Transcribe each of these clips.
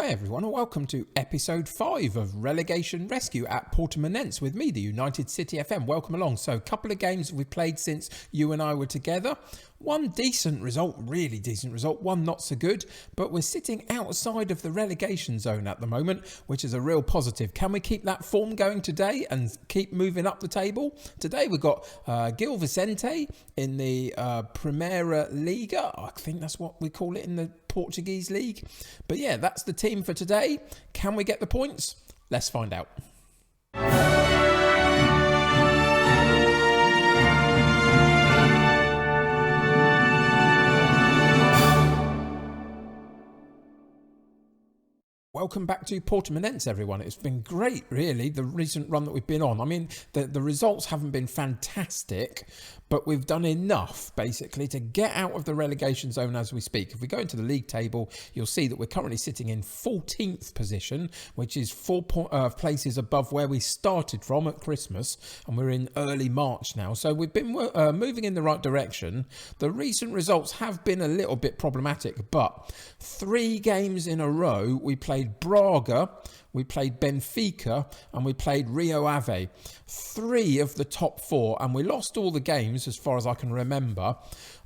Hi everyone and welcome to episode 5 of Relegation Rescue at Portimonense with me, the United City FM. Welcome along. So a couple of games we've played since you and I were together. One decent result, really decent result, one not so good, but we're sitting outside of the relegation zone at the moment, which is a real positive. Can we keep that form going today and keep moving up the table? Today we've got Gil Vicente in the Primiera Liga. I think that's what we call it in the Portuguese league. But yeah, that's the team for today. Can we get the points? Let's find out. Welcome back to Portimonense, everyone. It's been great, really, the recent run that we've been on. I mean, the results haven't been fantastic, but we've done enough, basically, to get out of the relegation zone as we speak. If we go into the league table, you'll see that we're currently sitting in 14th position, which is 4 places above where we started from at Christmas, and we're in early March now. So we've been moving in the right direction. The recent results have been a little bit problematic, but 3 games in a row, we played Braga, we played Benfica, and we played Rio Ave. 3 of the top 4, and we lost all the games as far as I can remember.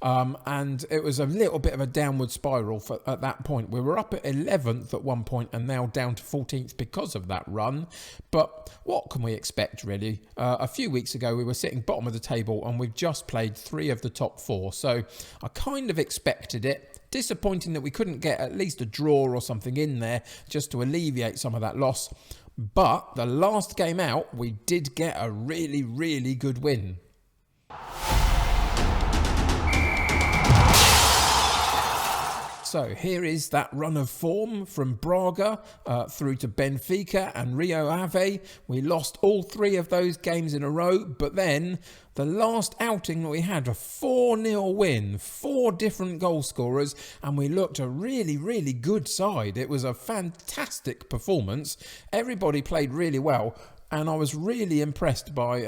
And it was a little bit of a downward spiral at that point. We were up at 11th at one point and now down to 14th because of that run. But what can we expect, really? A few weeks ago, we were sitting bottom of the table and we've just played 3 of the top 4. So I kind of expected it. Disappointing that we couldn't get at least a draw or something in there just to alleviate some of that loss. But the last game out, we did get a really, really good win. So here is that run of form from Braga through to Benfica and Rio Ave. We lost all 3 of those games in a row, but then the last outing that we had, a 4-0 win, 4 different goal scorers, and we looked a really, really good side. It was a fantastic performance. Everybody played really well. And I was really impressed by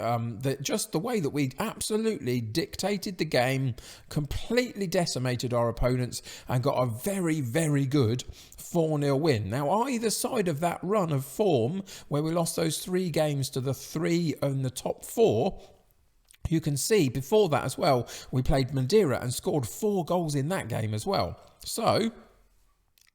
just the way that we absolutely dictated the game, completely decimated our opponents, and got a very, very good 4-0 win. Now, either side of that run of form, where we lost those 3 games to the 3 in the top 4, you can see before that as well, we played Madeira and scored 4 goals in that game as well. So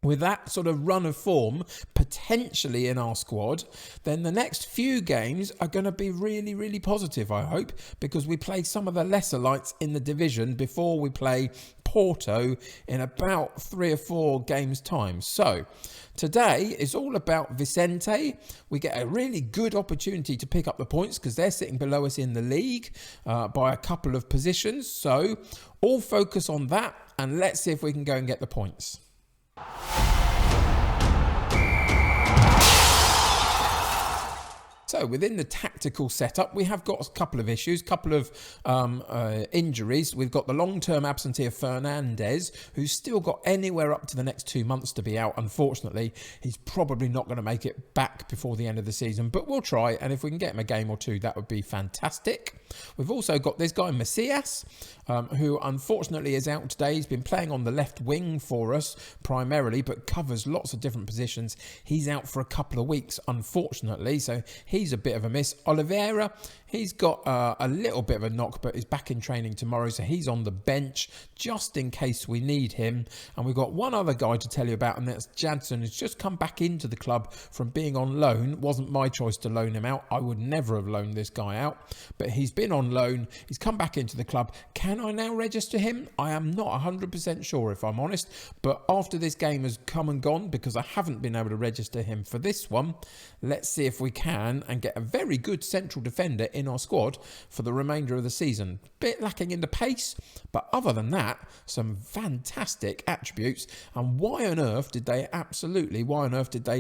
with that sort of run of form potentially in our squad, then the next few games are going to be really, really positive, I hope, because we play some of the lesser lights in the division before we play Porto in about 3 or 4 games' time. So today is all about Vicente. We get a really good opportunity to pick up the points because they're sitting below us in the league by a couple of positions. So all focus on that, and let's see if we can go and get the points. So within the tactical setup, we have got a couple of issues, couple of injuries. We've got the long-term absentee of Fernandez, who's still got anywhere up to the next 2 months to be out. Unfortunately, he's probably not going to make it back before the end of the season, but we'll try. And if we can get him a game or 2, that would be fantastic. We've also got this guy, Macias, who unfortunately is out today. He's been playing on the left wing for us primarily, but covers lots of different positions. He's out for a couple of weeks, unfortunately, so he's a bit of a miss. Oliveira, he's got a little bit of a knock, but is back in training tomorrow, so he's on the bench just in case we need him. And we've got one other guy to tell you about, and that's Jadson, who's just come back into the club from being on loan. Wasn't my choice to loan him out. I would never have loaned this guy out, but he's been on loan. He's come back into the club. Can I now register him? I am not 100% sure, if I'm honest, but after this game has come and gone, because I haven't been able to register him for this one, let's see if we can and get a very good central defender in our squad for the remainder of the season. Bit lacking in the pace, but other than that, some fantastic attributes. And why on earth did they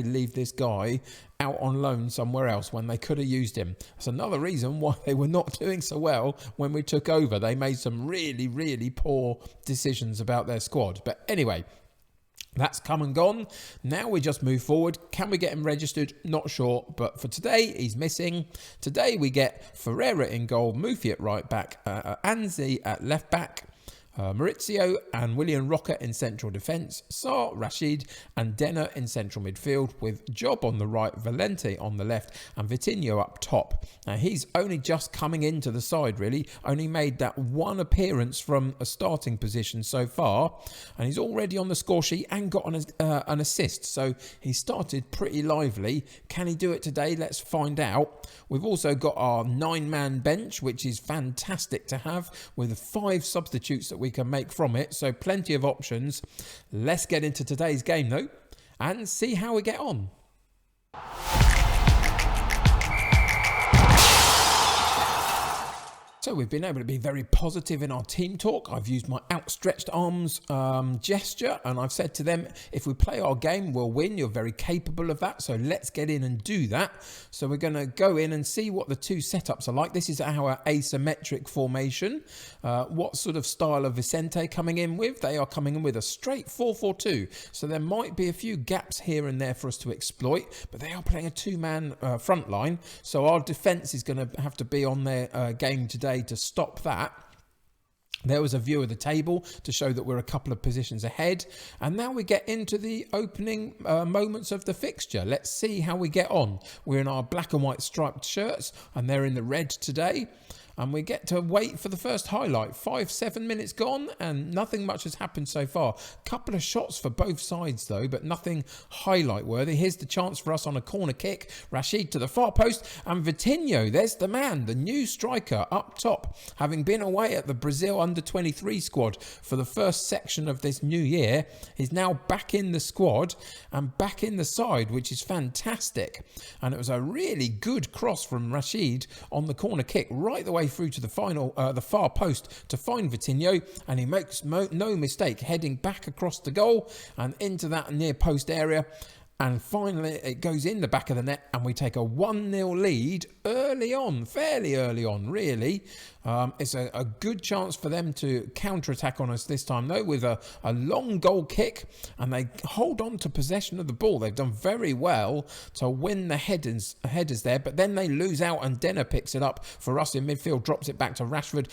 leave this guy out on loan somewhere else when they could have used him? That's another reason why they were not doing so well when we took over. They made some really, really poor decisions about their squad. But anyway, that's come and gone. Now we just move forward. Can we get him registered? Not sure. But for today, he's missing. Today we get Ferreira in goal, Mufi at right back, Anzi at left back, Maurizio and William Rocker in central defence, Sarr, Rashid and Denner in central midfield, with Job on the right, Valente on the left and Vitinho up top. Now he's only just coming into the side really, only made that one appearance from a starting position so far, and he's already on the score sheet and got an assist, so he started pretty lively. Can he do it today? Let's find out. We've also got our 9-man bench, which is fantastic to have, with 5 substitutes that we can make from it, so plenty of options. Let's get into today's game though and see how we get on. So we've been able to be very positive in our team talk. I've used my outstretched arms gesture, and I've said to them, if we play our game, we'll win. You're very capable of that, so let's get in and do that. So we're going to go in and see what the two setups are like. This is our asymmetric formation. What sort of style of Vicente coming in with? They are coming in with a straight 4-4-2. So there might be a few gaps here and there for us to exploit, but they are playing a 2-man front line. So our defence is going to have to be on their game today to stop that. There was a view of the table to show that we're a couple of positions ahead. And now we get into the opening moments of the fixture. Let's see how we get on. We're in our black and white striped shirts and they're in the red today. And we get to wait for the first highlight. 5-7 minutes gone and nothing much has happened so far. Couple of shots for both sides though, but nothing highlight worthy. Here's the chance for us on a corner kick. Rashid to the far post and Vitinho, there's the man, the new striker up top. Having been away at the Brazil under-23 squad for the first section of this new year, he's now back in the squad and back in the side, which is fantastic. And it was a really good cross from Rashid on the corner kick right the way through to the far post to find Vitinho, and he makes no mistake heading back across the goal and into that near post area. And finally, it goes in the back of the net and we take a 1-0 lead early on, fairly early on, really. It's a good chance for them to counter-attack on us this time, though, with a long goal kick. And they hold on to possession of the ball. They've done very well to win the headers there. But then they lose out and Denner picks it up for us in midfield, drops it back to Rashid,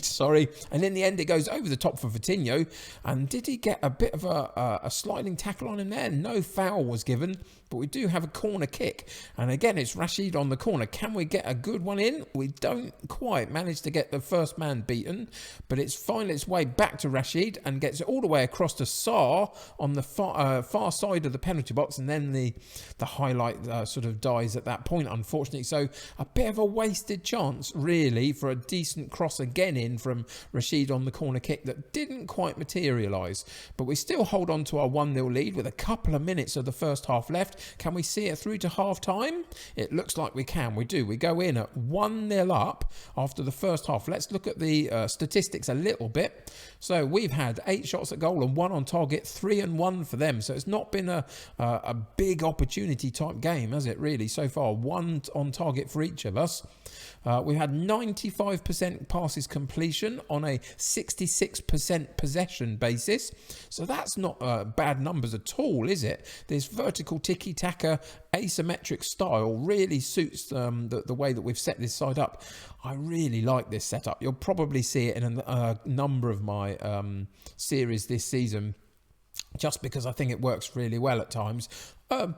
sorry. And in the end, it goes over the top for Vitinho. And did he get a bit of a sliding tackle on him there? No foul was given, but we do have a corner kick. And again, it's Rashid on the corner. Can we get a good one in? We don't quite manage to get the first man beaten, but it's finally its way back to Rashid and gets it all the way across to Sarr on the far side of the penalty box. And then the highlight sort of dies at that point, unfortunately. So a bit of a wasted chance, really, for a decent cross again in from Rashid on the corner kick that didn't quite materialise. But we still hold on to our 1-0 lead with a couple of minutes of the first half left. Can we see it through to half time? It looks like we can. We do. We go in at 1-0 up after the first half. Let's look at the statistics a little bit. So we've had 8 shots at goal and 1 on target, 3 and 1 for them. So it's not been a big opportunity type game, has it really? So far, 1 on target for each of us. We've had 95% passes completion on a 66% possession basis. So that's not bad numbers at all, is it? This vertical tiki-taka asymmetric style really suits the way that we've set this side up. I really like this setup. You'll probably see it in a number of my series this season, just because I think it works really well at times.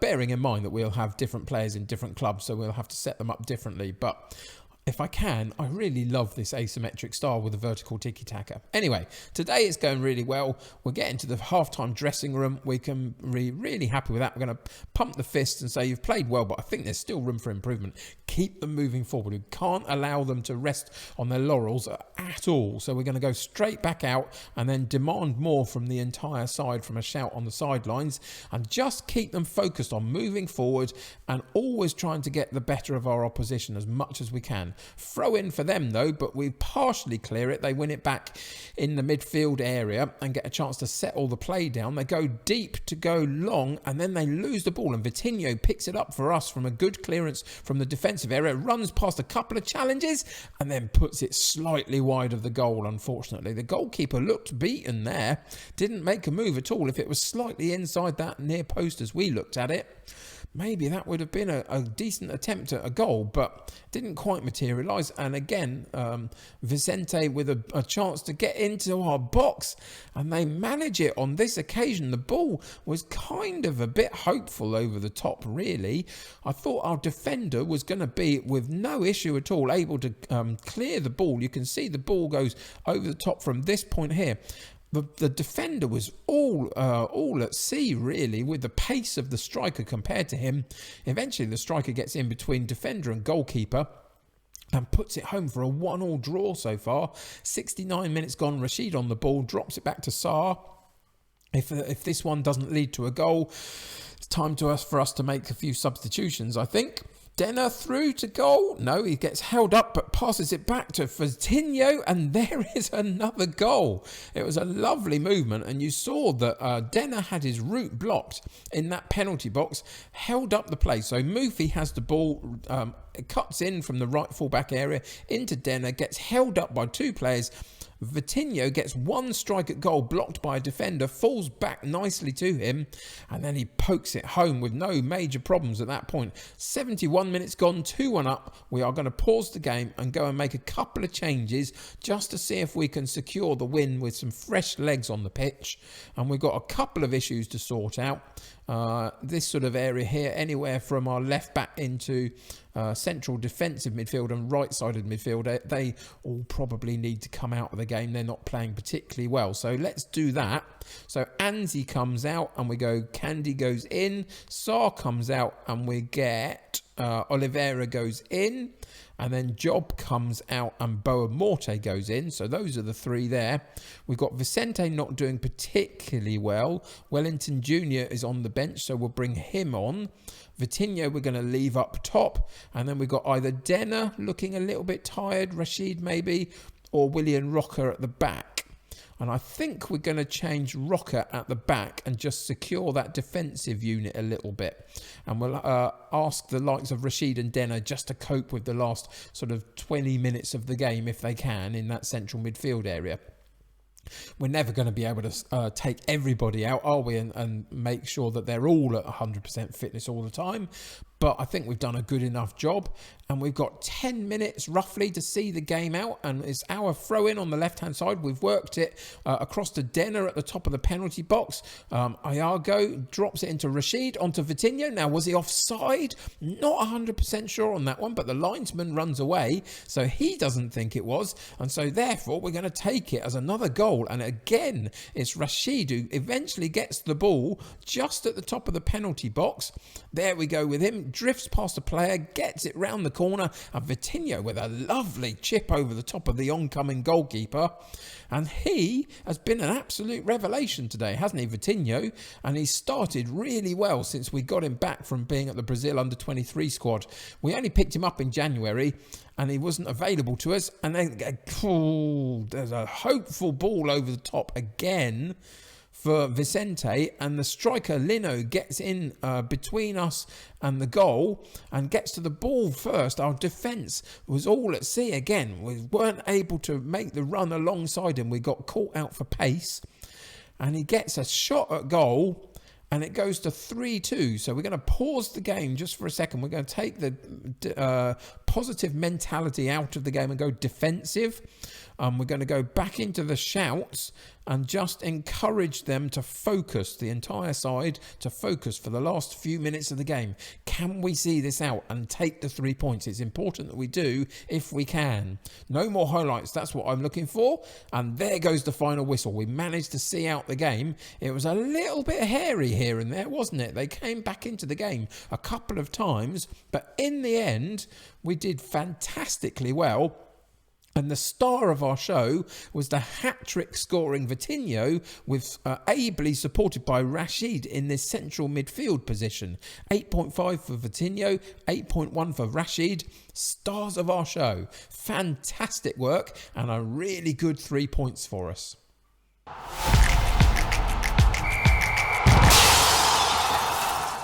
Bearing in mind that we'll have different players in different clubs, so we'll have to set them up differently. But if I can, I really love this asymmetric style with the vertical tiki-taka. Anyway, today it's going really well. We're getting to the halftime dressing room. We can be really happy with that. We're going to pump the fists and say, you've played well, but I think there's still room for improvement. Keep them moving forward. We can't allow them to rest on their laurels at all. So we're going to go straight back out and then demand more from the entire side, from a shout on the sidelines, and just keep them focused on moving forward and always trying to get the better of our opposition as much as we can. Throw in for them though, but we partially clear it. They win it back in the midfield area and get a chance to settle the play down. They go deep to go long and then they lose the ball, and Vitinho picks it up for us from a good clearance from the defensive area, runs past a couple of challenges and then puts it slightly wide of the goal. Unfortunately, the goalkeeper looked beaten there, didn't make a move at all. If it was slightly inside that near post as we looked at it, maybe that would have been a decent attempt at a goal, but didn't quite materialise. And again, Vicente with a chance to get into our box, and they manage it on this occasion. The ball was kind of a bit hopeful over the top, really. I thought our defender was going to be, with no issue at all, able to clear the ball. You can see the ball goes over the top from this point here. The defender was all at sea, really, with the pace of the striker compared to him. Eventually, the striker gets in between defender and goalkeeper and puts it home for a 1-1 draw so far. 69 minutes gone, Rashid on the ball, drops it back to Sarr. If this one doesn't lead to a goal, it's time for us to make a few substitutions, I think. Denner through to goal. No, he gets held up but passes it back to Vitinho, and there is another goal. It was a lovely movement, and you saw that Denner had his route blocked in that penalty box, held up the play. So Mufi has the ball, cuts in from the right fullback area into Denner, gets held up by two players. Vitinho gets one strike at goal, blocked by a defender, falls back nicely to him, and then he pokes it home with no major problems at that point. 71 minutes gone, 2-1 up. We are going to pause the game and go and make a couple of changes just to see if we can secure the win with some fresh legs on the pitch. And we've got a couple of issues to sort out. This sort of area here, anywhere from our left back into central defensive midfield and right-sided midfield, they all probably need to come out of the game. They're not playing particularly well. So let's do that. So Anzi comes out and we go, Candy goes in, Sarr comes out and we get Oliveira goes in, and then Job comes out and Boa Morte goes in. So those are the three there. We've got Vicente not doing particularly well. Wellington Jr. is on the bench, so we'll bring him on. Vitinho we're going to leave up top. And then we've got either Denner looking a little bit tired, Rashid maybe, or William Rocker at the back. And I think we're going to change Rocker at the back and just secure that defensive unit a little bit. And we'll ask the likes of Rashid and Denner just to cope with the last sort of 20 minutes of the game, if they can, in that central midfield area. We're never going to be able to take everybody out, are we? And make sure that they're all at 100% fitness all the time. But I think we've done a good enough job, and we've got 10 minutes roughly to see the game out, and it's our throw-in on the left-hand side. We've worked it across to Denner at the top of the penalty box. Iago drops it into Rashid, onto Vitinho. Now, was he offside? Not 100% sure on that one, but the linesman runs away, so he doesn't think it was, and so therefore we're going to take it as another goal. And again, it's Rashid who eventually gets the ball just at the top of the penalty box. There we go with him. Drifts past the player, gets it round the corner, and Vitinho with a lovely chip over the top of the oncoming goalkeeper. And he has been an absolute revelation today, hasn't he, Vitinho? And he's started really well since we got him back from being at the Brazil under-23 squad. We only picked him up in January, and he wasn't available to us. And then, there's a hopeful ball over the top again for Vicente, and the striker Lino gets in between us and the goal and gets to the ball first. Our defence was all at sea again. We weren't able to make the run alongside him. We got caught out for pace, and he gets a shot at goal, and it goes to 3-2. So we're going to pause the game just for a second. We're going to take the positive mentality out of the game and go defensive. We're going to go back into the shouts and just encourage them to focus, the entire side to focus for the last few minutes of the game. Can we see this out and take the 3 points? It's important that we do if we can. No more highlights, that's what I'm looking for. And there goes the final whistle. We managed to see out the game. It was a little bit hairy here and there, wasn't it? They came back into the game a couple of times, but in the end, we did fantastically well. And the star of our show was the hat-trick scoring Vitinho, with ably supported by Rashid in this central midfield position. 8.5 for Vitinho, 8.1 for Rashid. Stars of our show. Fantastic work and a really good 3 points for us.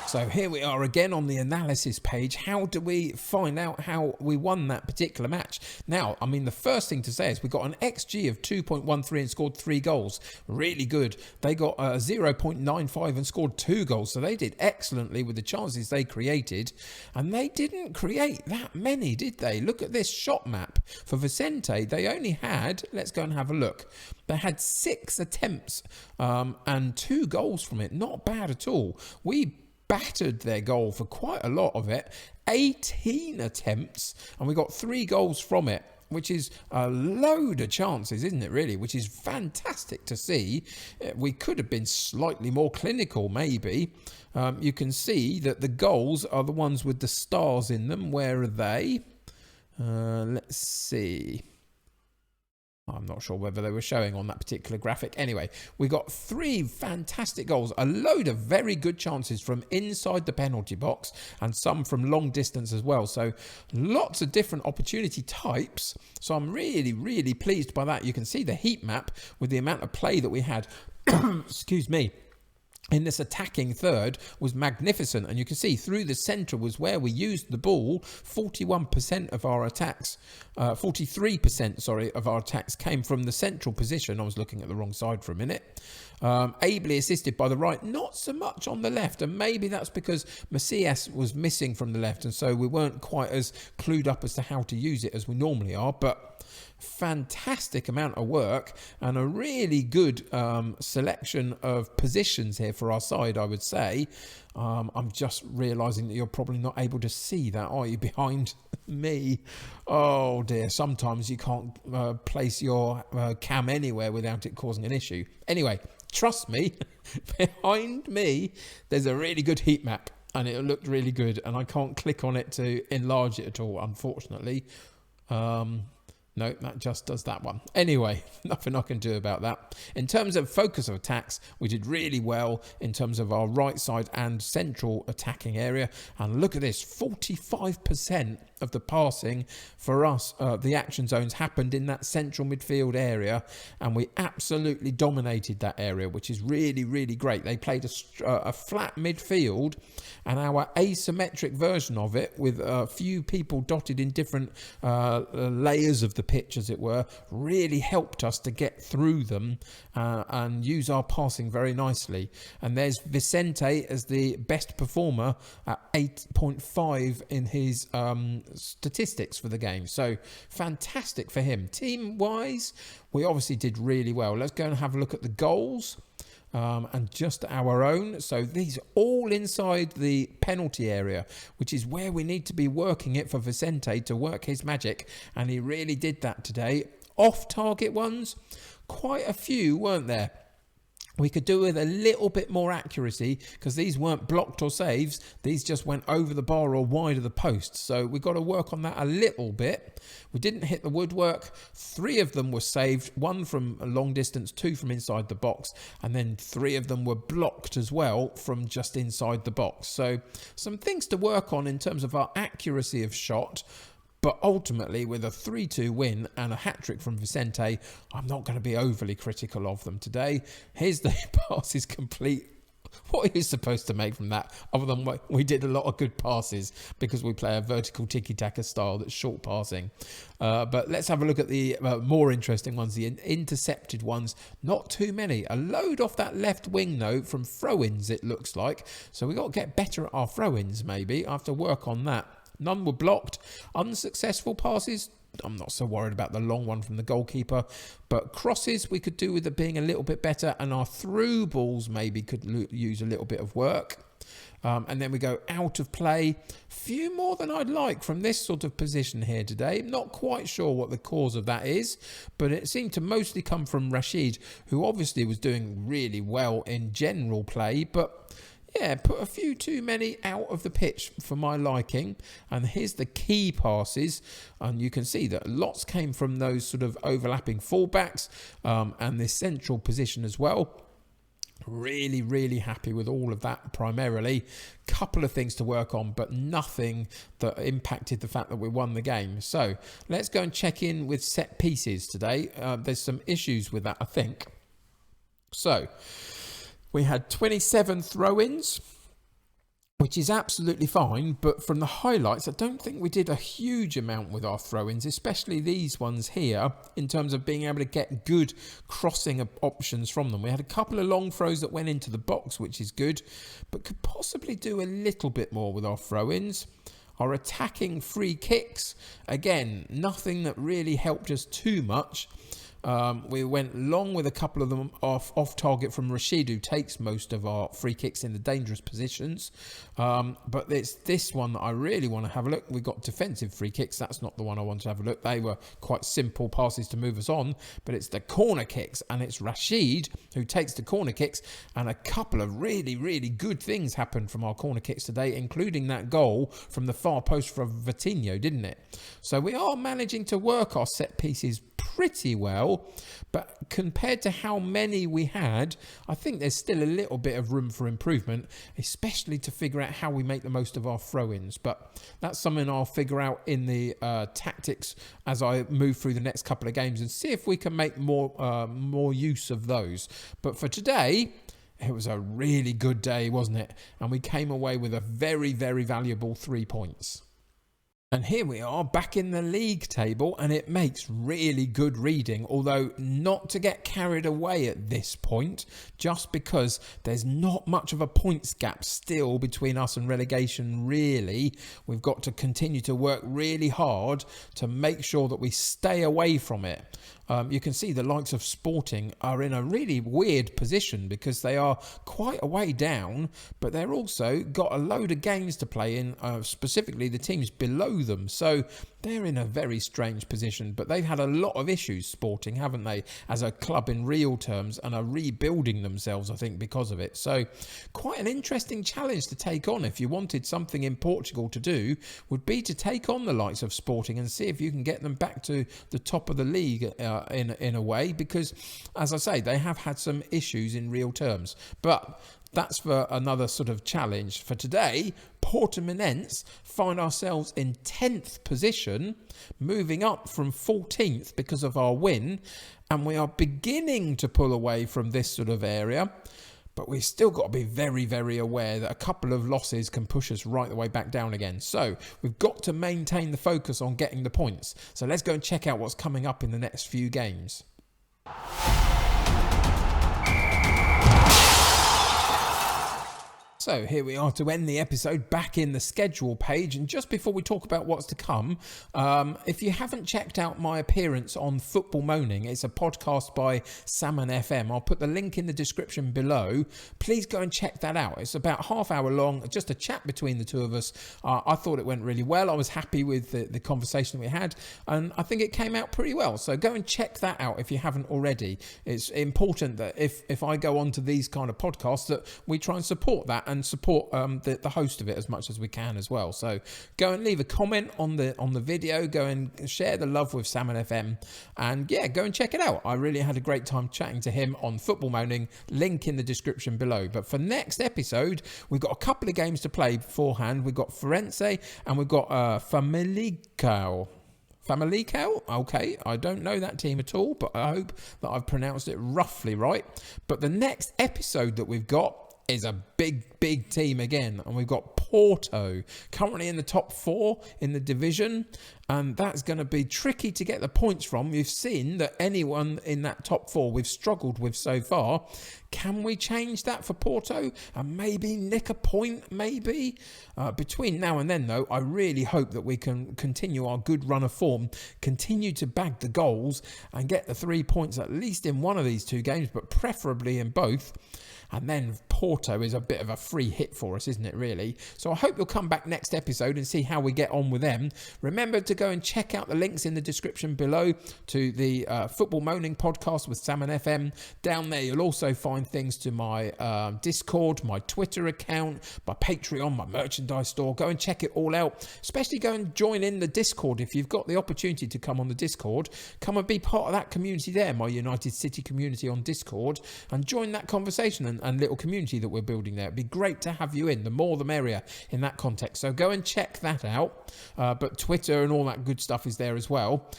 So here we are again on the analysis page. How do we find out how we won that particular match? Now, I mean, the first thing to say is we got an XG of 2.13 and scored 3 goals. Really good. They got 0.95 and scored 2 goals. So they did excellently with the chances they created. And they didn't create that many, did they? Look at this shot map. For Vicente, they only had, let's go and have a look. They had 6 attempts and 2 goals from it. Not bad at all. We battered their goal for quite a lot of it. 18 attempts and we got 3 goals from it, which is a load of chances, isn't it, really? Which is fantastic to see. We could have been slightly more clinical, maybe. You can see that the goals are the ones with the stars in them. Where are they? Let's see. I'm not sure whether they were showing on that particular graphic. Anyway, we got 3 fantastic goals, a load of very good chances from inside the penalty box and some from long distance as well. So lots of different opportunity types. So I'm really, really pleased by that. You can see the heat map with the amount of play that we had. Excuse me. In this attacking third was magnificent, and you can see through the centre was where we used the ball. 41% of our attacks, 43% sorry, of our attacks came from the central position. I was looking at the wrong side for a minute. Ably assisted by the right, not so much on the left, and maybe that's because Macias was missing from the left, and so we weren't quite as clued up as to how to use it as we normally are. But fantastic amount of work and a really good selection of positions here for our side, I would say. I'm just realising that you're probably not able to see that, are you, behind me? Oh dear, sometimes you can't place your cam anywhere without it causing an issue. Anyway, trust me, behind me there's a really good heat map and it looked really good, and I can't click on it to enlarge it at all, unfortunately. No, that just does that one. Anyway, nothing I can do about that. In terms of focus of attacks, we did really well in terms of our right side and central attacking area. And look at this, 45% of the passing for us, the action zones, happened in that central midfield area. And we absolutely dominated that area, which is really, really great. They played a flat midfield, and our asymmetric version of it, with a few people dotted in different layers of the pitch, as it were, really helped us to get through them and use our passing very nicely. And there's Vicente as the best performer at 8.5 in his statistics for the game. So fantastic for him. Team wise, we obviously did really well. Let's go and have a look at the goals. And just our own. So these are all inside the penalty area, which is where we need to be working it for Vicente to work his magic, and he really did that today. Off target ones, quite a few, weren't there? We could do with a little bit more accuracy, because these weren't blocked or saves. These just went over the bar or wide of the post. So we've got to work on that a little bit. We didn't hit the woodwork. 3 of them were saved. 1 from a long distance, 2 from inside the box. And then 3 of them were blocked as well from just inside the box. So some things to work on in terms of our accuracy of shot. But ultimately, with a 3-2 win and a hat-trick from Vicente, I'm not going to be overly critical of them today. Here's the passes complete. What are you supposed to make from that? Other than we did a lot of good passes because we play a vertical tiki-taka style that's short passing. But let's have a look at the more interesting ones, the intercepted ones. Not too many. A load off that left wing, though, from throw-ins, it looks like. So we've got to get better at our throw-ins, maybe. I have to work on that. None were blocked. Unsuccessful passes, I'm not so worried about the long one from the goalkeeper. But crosses, we could do with it being a little bit better. And our through balls maybe could use a little bit of work. And then we go out of play. Few more than I'd like from this sort of position here today. Not quite sure what the cause of that is. But it seemed to mostly come from Rashid, who obviously was doing really well in general play. But yeah, put a few too many out of the pitch for my liking. And here's the key passes. And you can see that lots came from those sort of overlapping fullbacks and this central position as well. Really, really happy with all of that primarily. Couple of things to work on, but nothing that impacted the fact that we won the game. So let's go and check in with set pieces today. There's some issues with that, I think. So we had 27 throw-ins. which is absolutely fine, but from the highlights, I don't think we did a huge amount with our throw-ins, especially these ones here, in terms of being able to get good crossing options from them. We had a couple of long throws that went into the box, which is good, but could possibly do a little bit more with our throw-ins. Our attacking free kicks, again, nothing that really helped us too much. We went long with a couple of them off target from Rashid, who takes most of our free kicks in the dangerous positions. But it's this one that I really want to have a look. We got defensive free kicks. That's not the one I want to have a look. They were quite simple passes to move us on. But it's the corner kicks, and it's Rashid who takes the corner kicks. And a couple of really, really good things happened from our corner kicks today, including that goal from the far post from Vitinho, didn't it? So we are managing to work our set pieces pretty well, but compared to how many we had, I think there's still a little bit of room for improvement, especially to figure out how we make the most of our throw-ins. But that's something I'll figure out in the tactics as I move through the next couple of games and see if we can make more use of those. But for today, it was a really good day, wasn't it? And we came away with a very, very valuable 3 points. And here we are back in the league table, and it makes really good reading, although not to get carried away at this point, just because there's not much of a points gap still between us and relegation, really. We've got to continue to work really hard to make sure that we stay away from it. You can see the likes of Sporting are in a really weird position because they are quite a way down, but they're also got a load of games to play in, specifically the teams below them. So they're in a very strange position, but they've had a lot of issues, Sporting, haven't they, as a club in real terms, and are rebuilding themselves, I think, because of it. So quite an interesting challenge to take on if you wanted something in Portugal to do, would be to take on the likes of Sporting and see if you can get them back to the top of the league in a way, because, as I say, they have had some issues in real terms. But that's for another sort of challenge. For today, Portimonense find ourselves in 10th position, moving up from 14th because of our win, and we are beginning to pull away from this sort of area. But we've still got to be very, very aware that a couple of losses can push us right the way back down again. So we've got to maintain the focus on getting the points. So let's go and check out what's coming up in the next few games. So here we are to end the episode, back in the schedule page. And just before we talk about what's to come, if you haven't checked out my appearance on Football Moaning, it's a podcast by Salmon FM. I'll put the link in the description below. Please go and check that out. It's about half hour long, just a chat between the two of us. I thought it went really well. I was happy with the conversation we had, and I think it came out pretty well. So go and check that out if you haven't already. It's important that if I go on to these kind of podcasts, that we try and support that and support the host of it as much as we can as well. So go and leave a comment on the video, go and share the love with Salmon FM, and yeah, go and check it out. I really had a great time chatting to him on Football Moaning, link in the description below. But for next episode, we've got a couple of games to play beforehand. We've got Firenze and we've got Famalicão. Okay, I don't know that team at all, but I hope that I've pronounced it roughly right. But the next episode that we've got is a big team again, and we've got Porto currently in the top 4 in the division, and that's going to be tricky to get the points from. We've seen that anyone in that top 4 we've struggled with so far. Can we change that for Porto and maybe nick a point, maybe? Between now and then, though, I really hope that we can continue our good run of form, continue to bag the goals and get the 3 points at least in one of these 2 games, but preferably in both. And then Porto is a bit of a free hit for us, isn't it, really? So I hope you'll come back next episode and see how we get on with them. Remember to go and check out the links in the description below to the Football Moaning podcast with Salmon FM. Down there, you'll also find things to my Discord, my Twitter account, my Patreon, my merchandise store. Go and check it all out. Especially go and join in the Discord if you've got the opportunity to come on the Discord. Come and be part of that community there, my United City community on Discord, and join that conversation and little community that we're building there. It'd be great to have you in. The more the merrier in that context. So go and check that out. But Twitter and all that good stuff is there as well.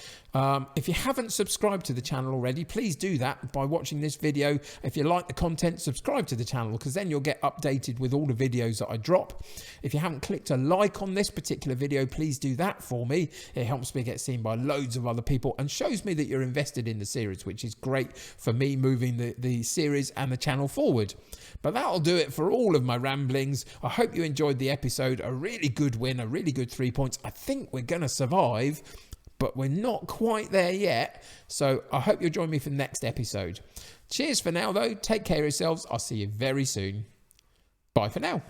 If you haven't subscribed to the channel already, please do that by watching this video. If you like the content, subscribe to the channel, because then you'll get updated with all the videos that I drop. If you haven't clicked a like on this particular video, please do that for me. It helps me get seen by loads of other people and shows me that you're invested in the series, which is great for me moving the series and the channel forward. But that'll do it for all of my ramblings. I hope you enjoyed the episode. A really good win, a really good 3 points. I think we're going to survive, but we're not quite there yet. So I hope you'll join me for the next episode. Cheers for now, though. Take care of yourselves. I'll see you very soon. Bye for now.